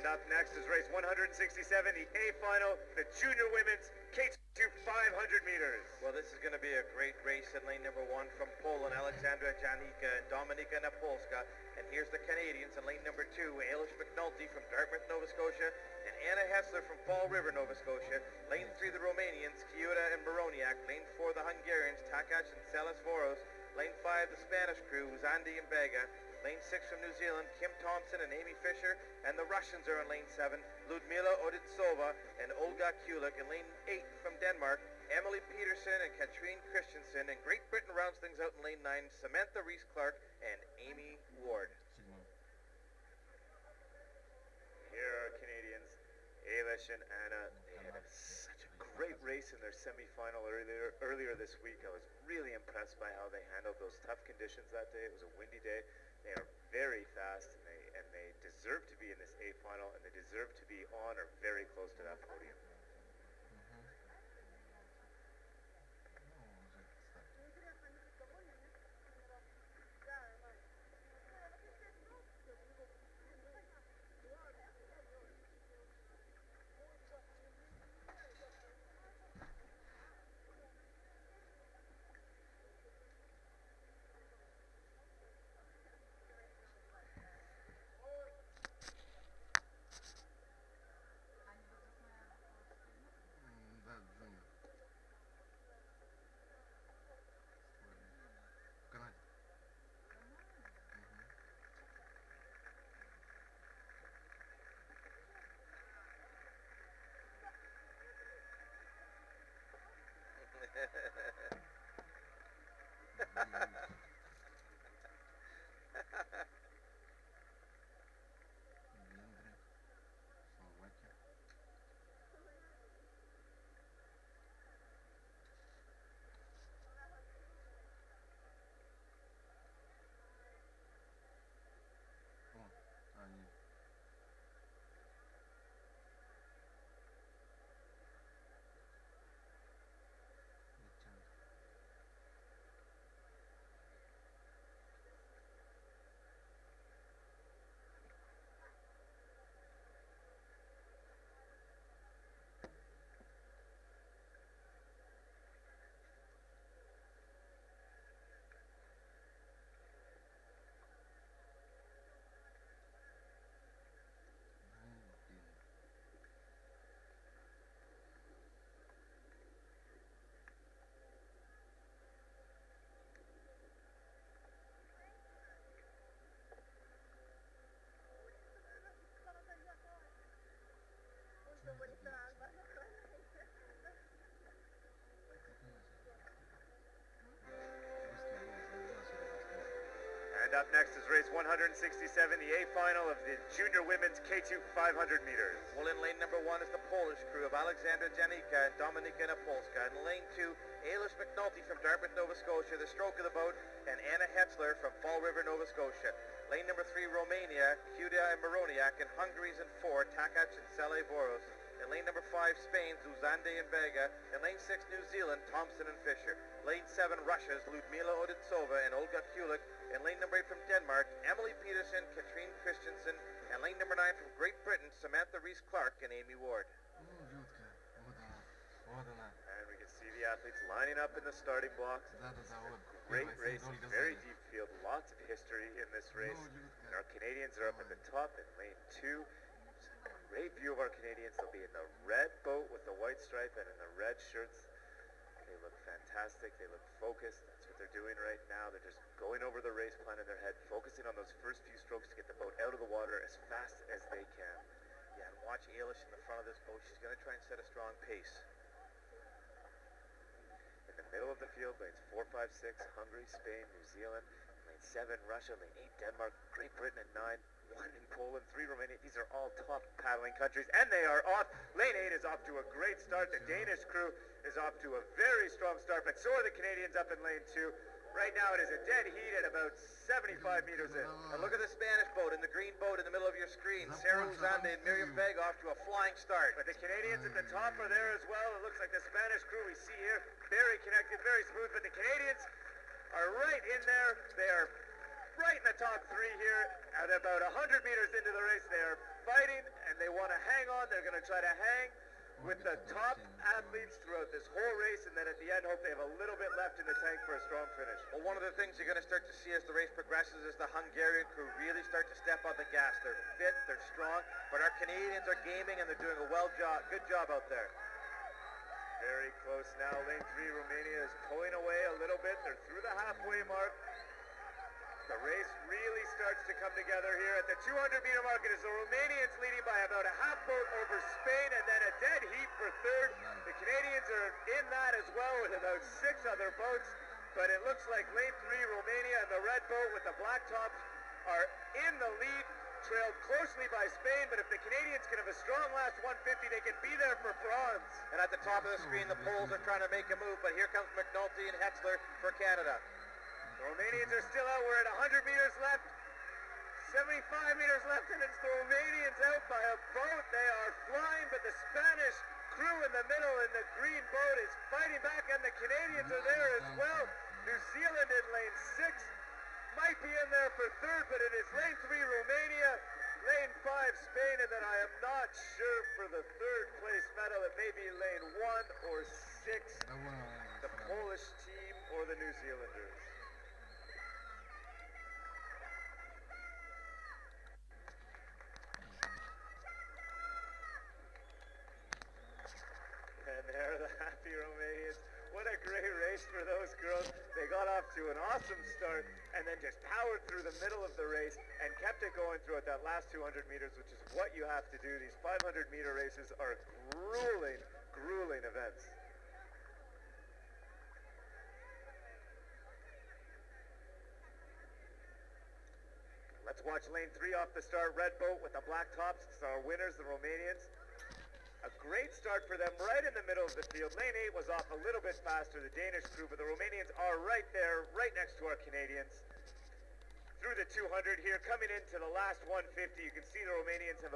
up next is race 167, the A final, the junior women's K2 500 meters. Well, this is going to be a great race in lane number 1 from Poland, Alexandra Janika and Dominika Napolska. And here's the Canadians in lane number 2, Ailish McNulty from Dartmouth, Nova Scotia, and Anna Hessler from Fall River, Nova Scotia. Lane 3, the Romanians, Kiuda and Moroniak. Lane 4, the Hungarians, Takac and Salas-Voros. Lane 5, the Spanish crew, Zandi and Vega. Lane 6 from New Zealand, Kim Thompson and Amy Fisher. And the Russians are in lane 7, Liudmila ODINTSOVA and Olga KULIK. In lane 8 from Denmark, Emily Peterson and Katrine Christensen. And Great Britain rounds things out in lane 9, Samantha Reese-Clark and Amy Ward. Here are Canadians, Ailish and Anna. They had such a great race in their semi-final earlier this week. I was really impressed by how they handled those tough conditions that day. It was a windy day. They are very fast, and they deserve to be in this A final, and they deserve to be on or very close to that podium. And up next is race 167, the A final of the junior women's K2 500 meters. Well, in lane number 1 is the Polish crew of Alexandra Janika and Dominika Napolska. In lane 2, Ailish McNulty from Dartmouth, Nova Scotia, the stroke of the boat, and Anna Hessler from Fall River, Nova Scotia. Lane number 3, Romania, Kiuda and Moroniak. And Hungary's in 4, Takac and Salas-Voros. In lane number 5, Spain, Zuzande and Vega. In lane 6, New Zealand, Thompson and Fisher. Lane 7, Russia's Liudmila ODINTSOVA and Olga KULIK. In lane number 8 from Denmark, Emily Peterson, Katrine Christensen. And lane number 9 from Great Britain, Samantha Reese-Clark and Amy Ward. And we can see the athletes lining up in the starting blocks. Great race, very deep field, lots of history in this race. And our Canadians are up at the top in lane 2. Great view of our Canadians. They'll be in the red boat with the white stripe and in the red shirts. They look fantastic. They look focused. That's what they're doing right now. They're just going over the race plan in their head, focusing on those first few strokes to get the boat out of the water as fast as they can. Yeah, and watch Ailish in the front of this boat. She's going to try and set a strong pace. In the middle of the field, lanes 4, 5, 6, Hungary, Spain, New Zealand. Lane 7, Russia. Lane 8, Denmark. Great Britain at 9. 1 in Poland, 3 Romania. These are all top paddling countries, and they are off. Lane 8 is off to a great start. The Danish crew is off to a very strong start, but so are the Canadians up in lane 2. Right now it is a dead heat at about 75 meters in. And look at the Spanish boat in the green boat in the middle of your screen. Sarah Uzande and Miriam Vega off to a flying start. But the Canadians at the top are there as well. It looks like the Spanish crew we see here, very connected, very smooth, but the Canadians are right in there. They are right in the top 3 here at about 100 meters into the race. They are fighting, and want to hang on. They're going to try to hang with the top athletes throughout this whole race, and then at the end hope they have a little bit left in the tank for a strong finish. Well, one of the things you're going to start to see as the race progresses is the Hungarian crew really start to step on the gas. They're fit, they're strong, but our Canadians are gaming and they're doing a good job out there. Very close now. Lane 3, Romania is pulling away a little bit. They're through the halfway mark. The race really starts to come together here at the 200-meter mark. It is the Romanians leading by about a half boat over Spain, and then a dead heat for third. The Canadians are in that as well with about 6 other boats, but it looks like lane 3, Romania, and the red boat with the black tops are in the lead, trailed closely by Spain, but if the Canadians can have a strong last 150, they can be there for bronze. And at the top of the screen, the Poles are trying to make a move, but here comes McNulty and Hetzler for Canada. The Romanians are still out. We're at 100 meters left. 75 meters left, and it's the Romanians out by a boat. They are flying, but the Spanish crew in the middle in the green boat is fighting back, and the Canadians are there as well. New Zealand in lane 6 might be in there for third, but it is lane 3, Romania, lane 5, Spain, and then I am not sure for the third place medal. It may be lane 1 or 6, the Polish team or the New Zealanders. And there are the happy Romanians. What a great race for those girls. They got off to an awesome start and then just powered through the middle of the race and kept it going throughout that last 200 meters, which is what you have to do. These 500-meter races are grueling, grueling events. Let's watch lane 3 off the start. Red boat with the black tops. It's our winners, the Romanians. A great start for them right in the middle of the field. Lane 8 was off a little bit faster, the Danish crew, but the Romanians are right there, right next to our Canadians. Through the 200 here, coming into the last 150, you can see the Romanians have